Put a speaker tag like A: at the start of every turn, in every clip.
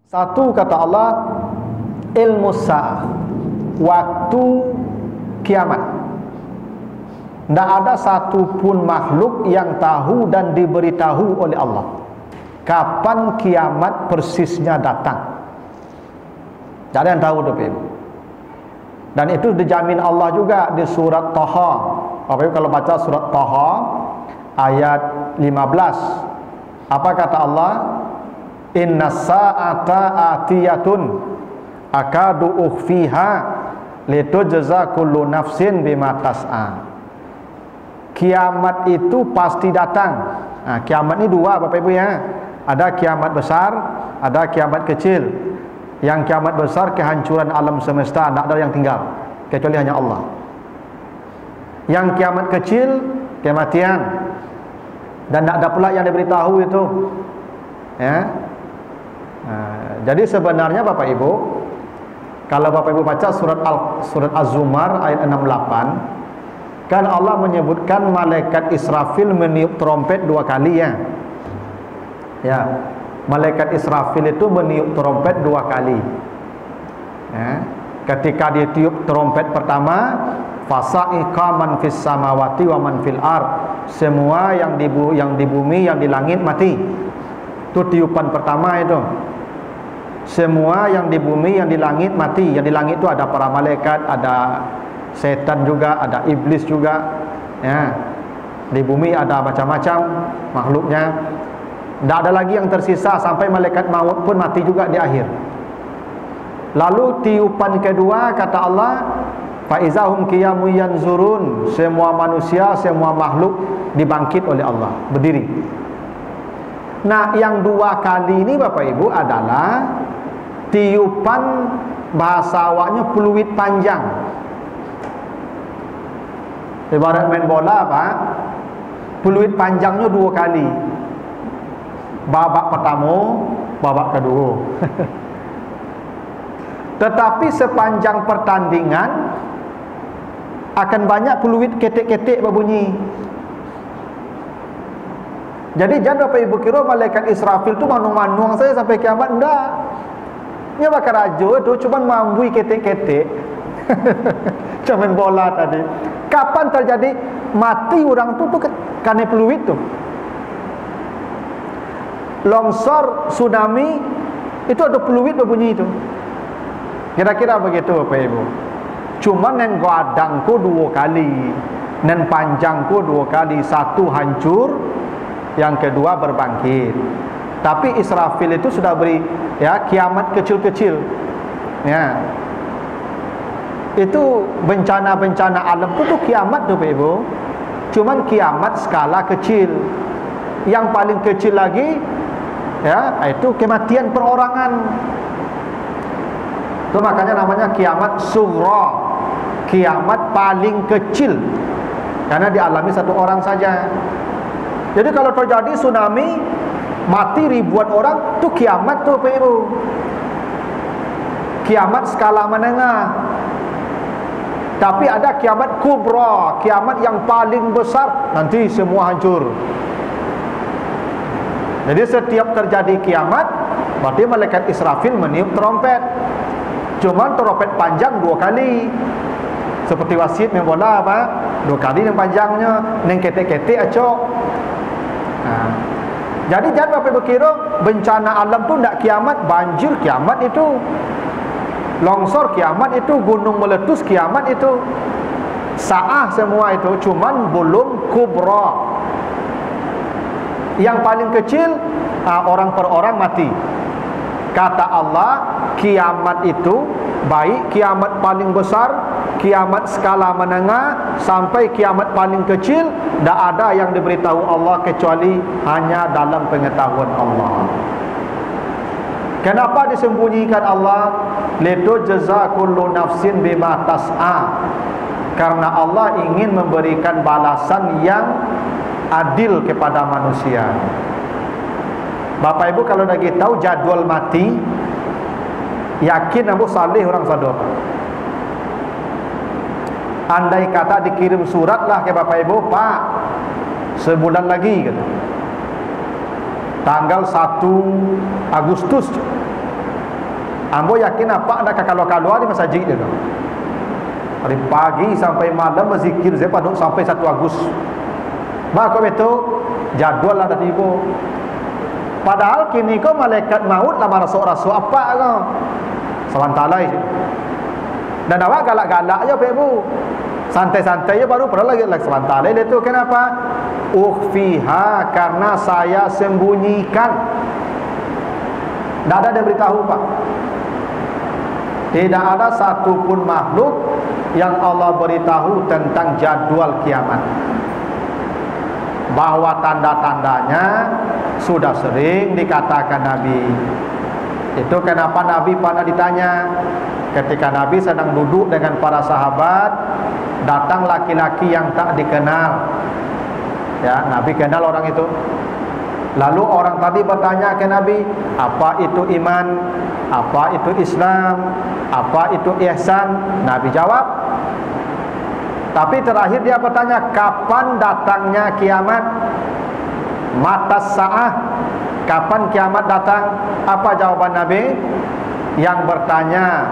A: Satu, kata Allah, ilmu sa'ah, waktu kiamat. Tidak ada satu pun makhluk yang tahu dan diberitahu oleh Allah kapan kiamat persisnya datang. Tak ada yang tahu tu, Ibu. Dan itu dijamin Allah juga di surat Taha. Bapak Ibu kalau baca surat Taha ayat 15, apa kata Allah? Inna sa'ata atiyatun akadu ukhfiha litujza kullu nafsin bima tas'a. Kiamat itu pasti datang. Nah, kiamat ini dua, Bapak Ibu ya. Ada kiamat besar, ada kiamat kecil. Yang kiamat besar kehancuran alam semesta, tidak ada yang tinggal kecuali hanya Allah. Yang kiamat kecil kematian, dan tidak ada pula yang diberitahu itu. Ya. Jadi sebenarnya Bapak Ibu, kalau Bapak Ibu baca surat Az-Zumar ayat 68, kan Allah menyebutkan malaikat Israfil meniup trompet 2 kali ya. Ya. Malaikat Israfil itu meniup trompet 2 kali. Ya. Ketika dia tiup trompet pertama, fasa'iqa man fis samawati wa man fil ard. Semua yang di bumi, yang di langit mati. Itu tiupan pertama itu. Semua yang di bumi, yang di langit mati. Yang di langit itu ada para malaikat, ada setan juga, ada iblis juga. Ya. Di bumi ada macam-macam makhluknya. Tidak ada lagi yang tersisa sampai malaikat maut pun mati juga di akhir. Lalu tiupan kedua, kata Allah, faizahum qiyamun yanzurun. Semua manusia, semua makhluk dibangkit oleh Allah, berdiri. Nah, yang 2 kali ini Bapak Ibu adalah tiupan, bahasa awaknya peluit panjang. Ibarat main bola, Pak. Peluit panjangnya 2 kali. Babak pertama, babak kedua. Tetapi sepanjang pertandingan akan banyak peluit ketik-ketik berbunyi. Jadi jangan Bapak Ibu kira malaikat Israfil tu manuang-manuang saya sampai kiamat. Enggak. Dia bakal raja tu cuma mambui ketik-ketik. Cuma bola tadi. Kapan terjadi mati orang tu kerana peluit tu. Longsor, tsunami, itu ada peluit berbunyi itu. Kira-kira begitu Bapak Ibu. Cuma nen gadangku 2 kali, nen panjangku 2 kali. Satu hancur, yang kedua berbangkit. Tapi Israfil itu sudah beri ya kiamat kecil-kecil. Ya. Itu bencana-bencana alam itu kiamat tuh Bapak Ibu. Cuman kiamat skala kecil. Yang paling kecil lagi ya itu kematian perorangan. Itu makanya namanya kiamat sughra, kiamat paling kecil, karena dialami 1 orang saja. Jadi kalau terjadi tsunami mati ribuan orang, itu kiamat tuh Bapak Ibu. Kiamat skala menengah. Tapi ada kiamat kubra, kiamat yang paling besar, nanti semua hancur. Jadi setiap terjadi kiamat, berarti malaikat Israfil meniup trompet. Cuman trompet panjang 2 kali. Seperti wasit main bola, apa? 2 kali yang panjangnya, neng ketek-ketek acok. Nah. Jadi jangan Bapak Ibu kira bencana alam tu tidak kiamat. Banjir kiamat itu, longsor kiamat itu, gunung meletus kiamat itu, sa'ah semua itu. Cuman belum kubra. Yang paling kecil orang per orang mati. Kata Allah, kiamat itu baik kiamat paling besar, kiamat skala menengah, sampai kiamat paling kecil, tidak ada yang diberitahu Allah kecuali hanya dalam pengetahuan Allah. Kenapa disembunyikan Allah? Litujza kullu nafsin bima tas'a. Karena Allah ingin memberikan balasan yang adil kepada manusia. Bapak Ibu kalau lagi tahu jadual mati, yakin Abu Saleh orang sadar. Andai kata dikirim surat lah ke Bapak Ibu, Pak, sebulan lagi kata. Tanggal 1 Agustus Ambo yakin apa nak kalau-kalau di masjid dia tu. Dari pagi sampai malam berzikir saya pada sampai 1 Agustus. Maka itu jadual ada tiba. Padahal kini ko malaikat maut lah rasul-rasul apa ko. Sewantalai. Dan awak galak-galak aja Pak Ibu. Santai-santai je baru pernah lagi sewantalai dia tu. Kenapa? Ukhfiha, karena saya sembunyikan. Tak ada dia beritahu Pak. Tidak ada satupun makhluk yang Allah beritahu tentang jadual kiamat. Bahwa tanda-tandanya sudah sering dikatakan Nabi. Itu kenapa Nabi pernah ditanya ketika Nabi sedang duduk dengan para sahabat, datang laki-laki yang tak dikenal. Ya, Nabi kenal orang itu. Lalu orang tadi bertanya ke Nabi, apa itu iman? Apa itu Islam? Apa itu ihsan? Nabi jawab. Tapi terakhir dia bertanya, kapan datangnya kiamat? Matas sa'ah, kapan kiamat datang? Apa jawaban Nabi? Yang bertanya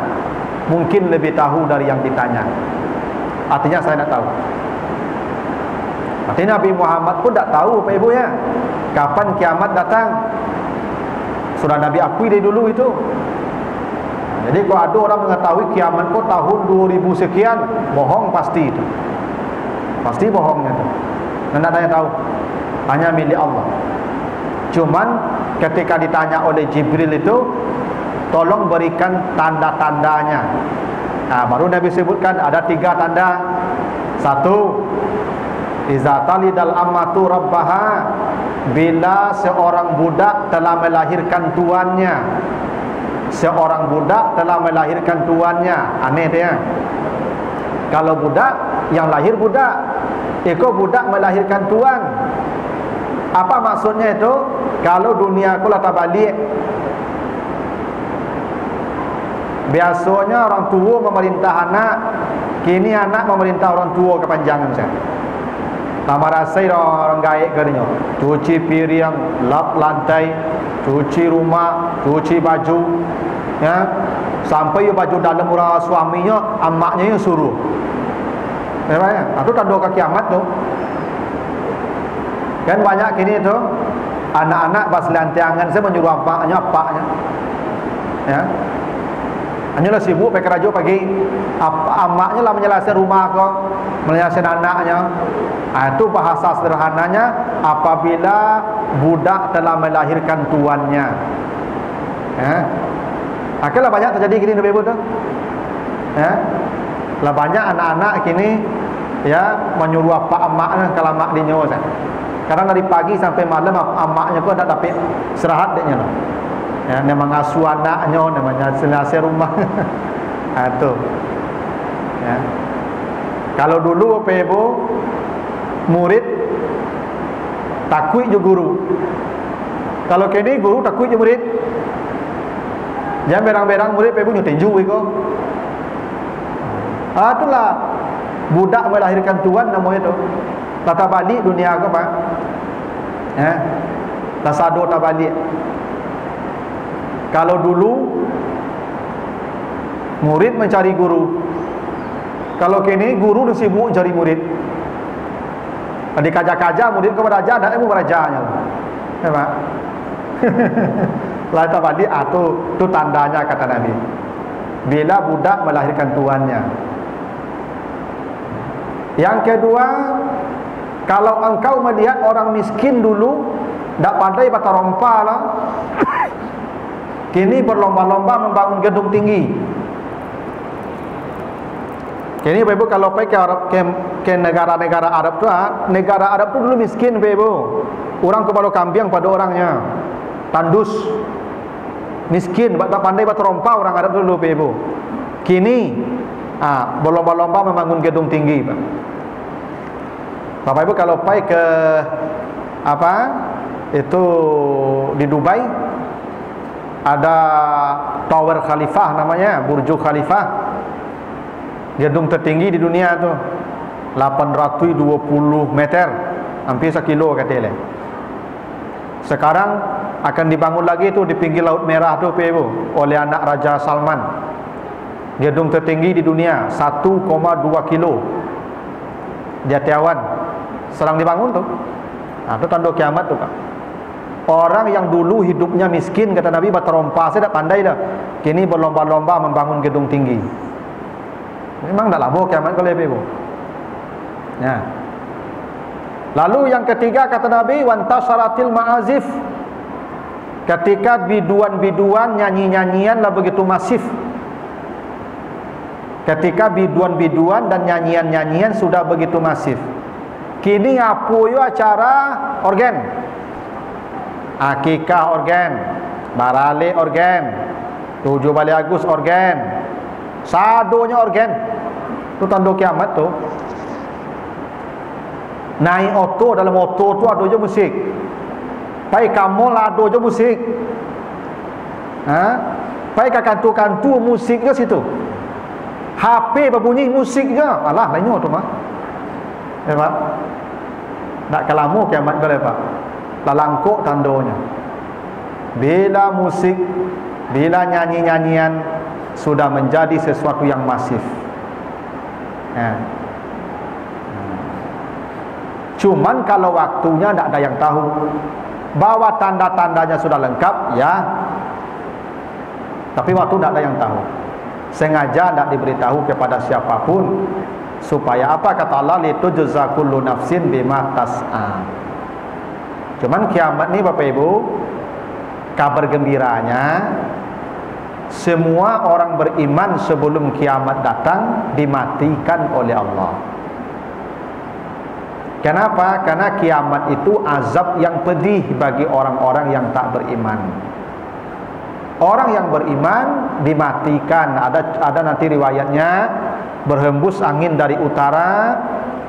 A: mungkin lebih tahu dari yang ditanya. Artinya saya tidak tahu. Artinya Nabi Muhammad pun tak tahu Pak Ibu ya, kapan kiamat datang. Sudah Nabi akui dari dulu itu. Jadi kalau ada orang mengetahui kiamat kok tahun 2000 sekian, bohong pasti itu. Pasti bohongnya itu. Dan ada yang tahu. Hanya milik Allah. Cuman ketika ditanya oleh Jibril itu, tolong berikan tanda-tandanya. Nah, baru Nabi sebutkan ada 3 tanda. 1, iza talidal ammatu rabbaha, bila seorang budak telah melahirkan tuannya. Seorang budak telah melahirkan tuannya. Aneh dia. Kalau budak, yang lahir budak, iko budak melahirkan tuan. Apa maksudnya itu? Kalau dunia aku latah balik, biasanya orang tua memerintah anak, kini anak memerintah orang tua kepanjangan saya. Tambah rasai orang gaik kerana cuci piring, lap lantai, cuci rumah, cuci baju, ya, sampai baju dalam orang suaminya, amaknya yang suruh. Ya, itu tanda kiamat tu. Kan banyak kini tu anak-anak pas lantiangan saya menyuruh apaknya. Ya. Hanya lah sibuk pakai kerja pagi. Amaknya lah menyelesaikan rumah kau, menyelesaikan anaknya. Itu bahasa sederhananya apabila budak telah melahirkan tuannya. Ya. Akhirnya banyak terjadi gini Ibu tu. Ya. Lah banyak anak-anak kini ya menyuruh apa amaknya kalau amak dia nyawa saya. Kadang dari pagi sampai malam amaknya pun tak dapat istirahat dia lah. Ya, dia mengasuh anaknya, namanya selesai rumah. Itu. Ya. Kalau dulu apa Ibu, murid takut je guru. Kalau kini guru takut je murid. Jangan berang-berang murid Ibu nyetinju iko. Itulah budak melahirkan tuan namanya itu. Tata balik dunia ke Pak? Ya. Tasado tak balik. Kalau dulu murid mencari guru, kalau kini guru dah sibuk cari murid. Dikaja-kaja murid ke beraja, dan ibu berajanya. Ya Pak. Lain tak balik, itu tandanya kata Nabi. Bila budak melahirkan tuannya. Yang kedua, kalau engkau melihat orang miskin dulu tak pandai bata rompa lah, kini berlomba-lomba membangun gedung tinggi. Kini Ibu kalau pergi ke Arab, ke negara-negara Arab tu, negara Arab tu dulu miskin Ibu. Orang kepala kambing pada orangnya, tandus, miskin, tak pandai bata rompa orang Arab dulu Ibu. Kini berlomba-lomba membangun gedung tinggi Pak. Bapak Ibu kalau pergi ke apa itu di Dubai, ada Tower Khalifah namanya, Burj Khalifah, gedung tertinggi di dunia tu, 820 meter, hampir 1 kilo katanya. Sekarang akan dibangun lagi tu di pinggir Laut Merah tu Ibu, oleh anak Raja Salman. Gedung tertinggi di dunia, 1,2 kilo dia tiawan, sedang dibangun tu. Itu tanda kiamat tu Kak. Orang yang dulu hidupnya miskin, kata Nabi, berterompa, saya dah pandai dah, kini berlomba-lomba membangun gedung tinggi. Memang dah lama kiamat kalau Ibu. Ya. Lalu yang ketiga kata Nabi, wantasaratil ma'azif. Ketika biduan-biduan, nyanyi-nyanyian lah begitu masif. Ketika biduan-biduan dan nyanyian-nyanyian sudah begitu masif, kini apa yo acara organ, akikah organ, barale organ, 7 balik Agustus organ, sadonya organ. Itu tanda kiamat tu. Naik auto, dalam auto tu ada je musik. Pai kamu lah ada je musik. Pai ke kantu-kantu musik ke situ. HP berbunyi musik je. Alah lainnya tu mah. Pak. Tak kelamu kiamat ke Pak. Lalangkok tandanya. Bila musik, bila nyanyi-nyanyian sudah menjadi sesuatu yang masif. Cuman kalau waktunya tidak ada yang tahu. Bahwa tanda-tandanya sudah lengkap, ya. Tapi waktu tidak ada yang tahu. Sengaja tidak diberitahu kepada siapapun. Supaya apa kata Allah? Litujza kullu nafsin bima tas'a. Cuman kiamat ni Bapak Ibu, kabar gembiranya, semua orang beriman sebelum kiamat datang dimatikan oleh Allah. Kenapa? Karena kiamat itu azab yang pedih bagi orang-orang yang tak beriman. Orang yang beriman dimatikan. Ada nanti riwayatnya, berhembus angin dari utara,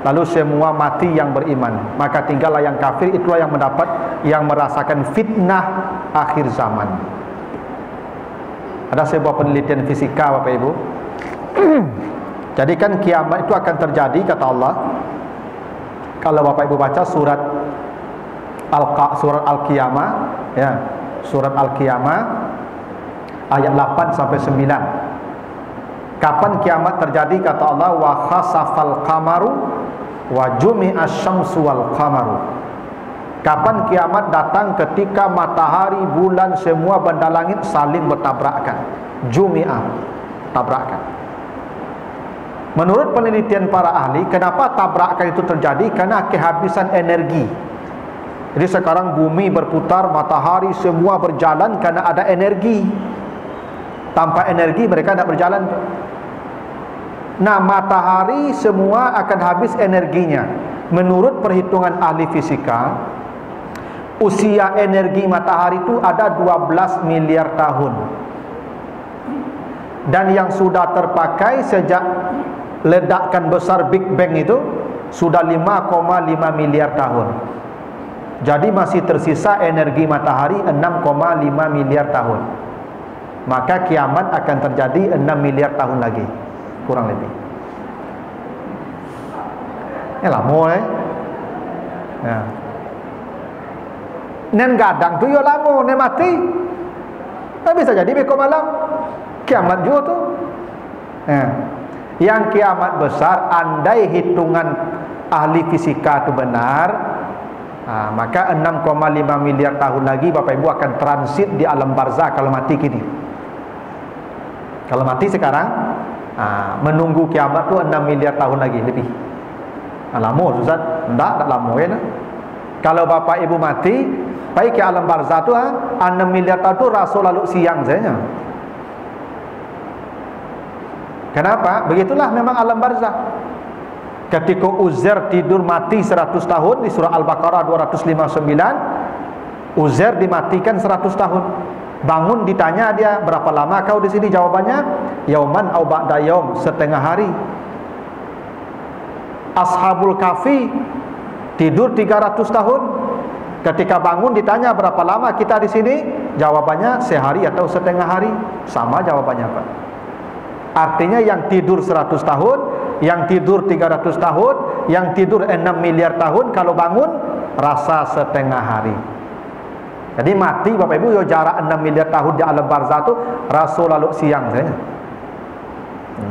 A: lalu semua mati yang beriman. Maka tinggallah yang kafir, itulah yang mendapat, yang merasakan fitnah akhir zaman. Ada sebuah penelitian fisika Bapak Ibu. Jadi kan kiamat itu akan terjadi kata Allah. Kalau Bapak Ibu baca surat Al-Qiyamah, ya, surat Al-Qiyamah ayat 8 sampai 9. Kapan kiamat terjadi kata Allah? Wa khasafal qamaru wa jumi'asy syamsu wal qamaru. Kapan kiamat datang? Ketika matahari, bulan, semua benda langit saling bertabrakan. Jumi'ah, tabrakan. Menurut penelitian para ahli, kenapa tabrakan itu terjadi? Karena kehabisan energi. Jadi sekarang bumi berputar, matahari semua berjalan karena ada energi. Tanpa energi mereka tidak berjalan. Nah, matahari semua akan habis energinya. Menurut perhitungan ahli fisika, usia energi matahari itu ada 12 miliar tahun. Dan yang sudah terpakai sejak ledakan besar Big Bang itu sudah 5,5 miliar tahun. Jadi masih tersisa energi matahari 6,5 miliar tahun. Maka kiamat akan terjadi 6 miliar tahun lagi, kurang lebih. Lama ya. Nen gadang tu yo lama, nen mati. Tak bisa jadi beko malam. Kiamat juga tu. Yang kiamat besar, andai hitungan ahli fisika itu benar, maka 6,5 miliar tahun lagi Bapak Ibu akan transit di alam barzah kalau mati kini. Kalau mati sekarang, menunggu kiamat tu 6 miliar tahun lagi lebih. Lama Ustaz? Tak lama ya. Kalau Bapak Ibu mati, baik ke alam barzah tu 6 miliar tahun tu rasa lalu siang saja. Kenapa? Begitulah memang alam barzah. Ketika Uzair tidur mati 100 tahun di surah Al-Baqarah 259, Uzair dimatikan 100 tahun. Bangun ditanya dia, berapa lama kau di sini? Jawabannya, yauman au ba'da yaum, setengah hari. Ashabul Kahfi tidur 300 tahun. Ketika bangun ditanya berapa lama kita di sini? Jawabannya sehari atau setengah hari. Sama jawabannya Pak. Artinya yang tidur 100 tahun, yang tidur 300 tahun, yang tidur 6 miliar tahun, kalau bangun rasa setengah hari. Jadi mati Bapak Ibu, yo jarak 6 miliar tahun di alam barzah tu rasa lalu siang saja.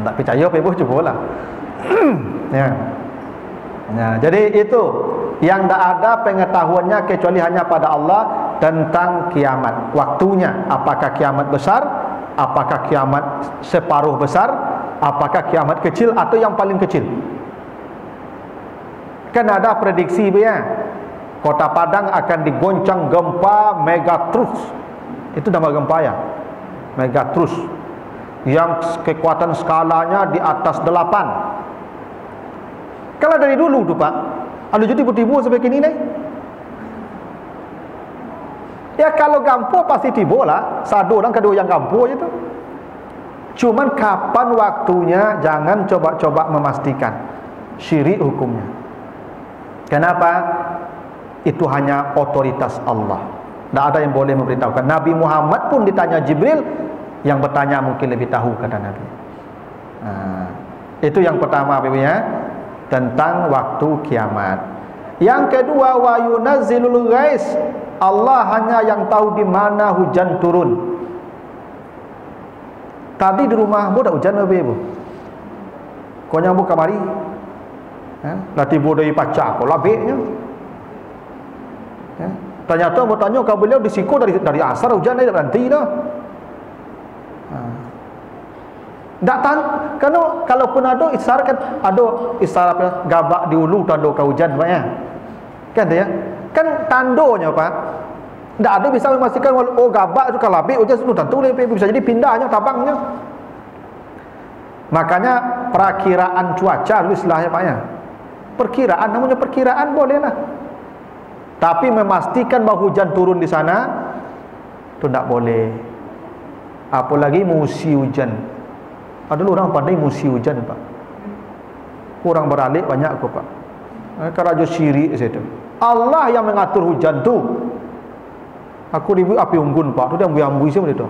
A: Tak percaya Bapak Ibu, cubalah. Ya. Nah, jadi itu yang tak ada pengetahuannya kecuali hanya pada Allah tentang kiamat. Waktunya, apakah kiamat besar, apakah kiamat separuh besar, apakah kiamat kecil atau yang paling kecil. Kan ada prediksi ya, Kota Padang akan digoncang gempa Megatrus. Itu nama gempa ya, Megatrus, yang kekuatan skalanya di atas 8. Kalau dari dulu tu Pak, ada jadi tiba-tiba sampai kini nih. Ya kalau gampo pasti tiba lah. Satu orang kedua yang gampo je tu. Cuman kapan waktunya, jangan coba-coba memastikan. Syirik hukumnya. Kenapa? Itu hanya otoritas Allah. Tak ada yang boleh memberitahukan. Nabi Muhammad pun ditanya Jibril, yang bertanya mungkin lebih tahu, kata Nabi. Nah, itu yang pertama ya, tentang waktu kiamat. Yang kedua, wa yunazzilul ghais. Allah hanya yang tahu di mana hujan turun. Tadi di rumahmu dah hujan apa ibu? Kau nyamuk kamari? Lah tiba dari pacar kau labeknya. Ternyata mau tanya kau beliau di siku dari asar hujan dah berhenti dah. Tak tahu, karena kalaupun ada isyarat kan, ada isyarat apa, gabak di ulu tanda kau hujan banyak, kan ya? Kan tandonya Pak, tak ada bisa memastikan oh gabak itu kalau habis hujan sudah tentu bisa jadi pindahnya tabangnya. Makanya perakiraan cuaca itu istilahnya Pak ya. Perkiraan, namanya perkiraan bolehlah. Tapi memastikan bahawa hujan turun di sana itu tak boleh. Apalagi musim hujan. Ada orang pandai musim hujan Pak. Kurang beralik banyak kok Pak. Keraja syirik situ. Allah yang mengatur hujan tu. Aku dibu api unggun Pak. Tu dia ambu-ambu semua itu.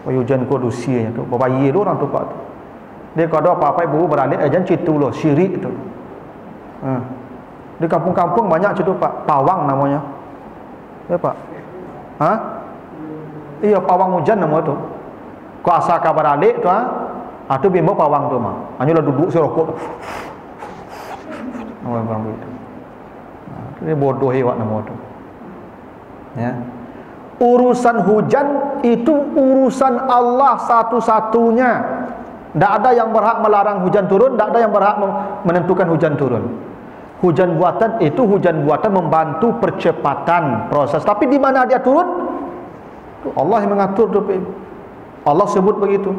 A: Hujan ko dusianya tu. Babayi tu orang tu Pak tu. Dia kalau apa-apa ibu beralik jangan citu loh, syirik tu. Di kampung-kampung banyak situ Pak, pawang namanya. Ya Pak. Iya, pawang hujan nama tu. Kau asal kabar alik tu atau bimbo pawang tu mah. Hanya duduk si rokok. Nama itu. Ini bodoh hewan nama tu. Ya. Urusan hujan itu urusan Allah satu-satunya. Tak ada yang berhak melarang hujan turun, tak ada yang berhak menentukan hujan turun. Hujan buatan itu hujan buatan membantu percepatan proses. Tapi di mana dia turun? Allah yang mengatur tu. Allah sebut begitu.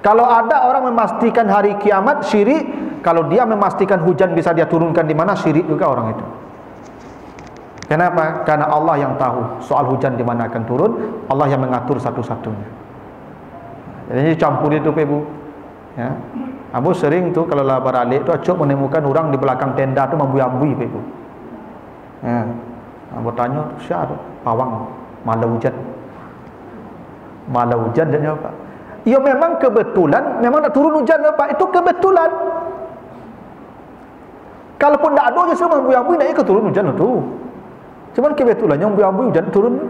A: Kalau ada orang memastikan hari kiamat syirik, kalau dia memastikan hujan bisa dia turunkan di mana, syirik juga orang itu. Kenapa? Karena Allah yang tahu soal hujan di mana akan turun, Allah yang mengatur satu-satunya. Jadi campur itu Ibu. Ya. Abu sering tu kalau lah beralik tu acuk menemukan orang di belakang tenda tu membui-ambui Ibu. Ya. Abu tanya, "Siapa tu?" "Pawang, malam hujan." Malam hujan dia jawab, Pak. Ya memang kebetulan, memang nak turun hujan Pak, itu kebetulan. Kalaupun tak ada je semua membui-ambui nak ikut turun hujan tu. Cuman kebetulannya membui-ambui hujan turun.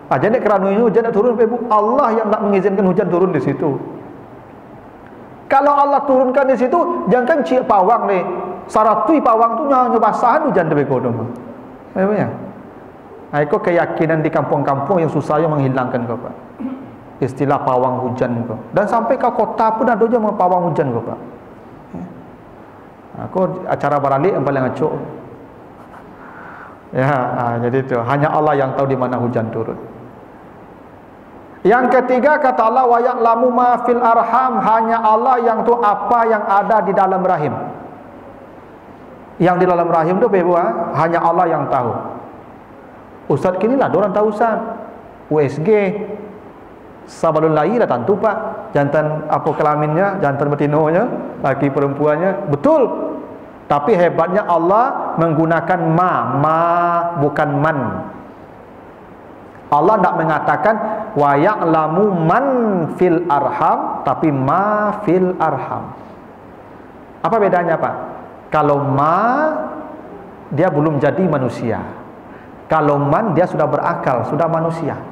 A: Jadi kerana hujan nak turun Ibu, Allah yang tak mengizinkan hujan turun di situ. Kalau Allah turunkan di situ, jangan cik pawang ni. Saratui pawang tu nyoba basahan hujan lebih kodong. Ya. Itu keyakinan di kampung-kampung yang susah yang menghilangkan kau Pak. Istilah pawang hujan kau. Dan sampai ke kota pun ada je pawang hujan kau Pak. Aku acara baralik yang paling acuk. Ya, jadi itu hanya Allah yang tahu di mana hujan turun. Yang ketiga kata Allah, wa ya'lamu ma fil arham, hanya Allah yang tahu apa yang ada di dalam rahim. Yang di dalam rahim tu Ibu, hanya Allah yang tahu. Ustaz kini lah orang tahu Ustaz. USG sabalun lahi lah tentu Pak. Jantan apa kelaminnya, jantan betinonya, laki perempuannya, betul. Tapi hebatnya Allah menggunakan ma bukan man. Allah tidak mengatakan wa ya'lamu man fil arham, tapi ma fil arham. Apa bedanya Pak? Kalau ma dia belum jadi manusia. Kalau man dia sudah berakal, sudah manusia.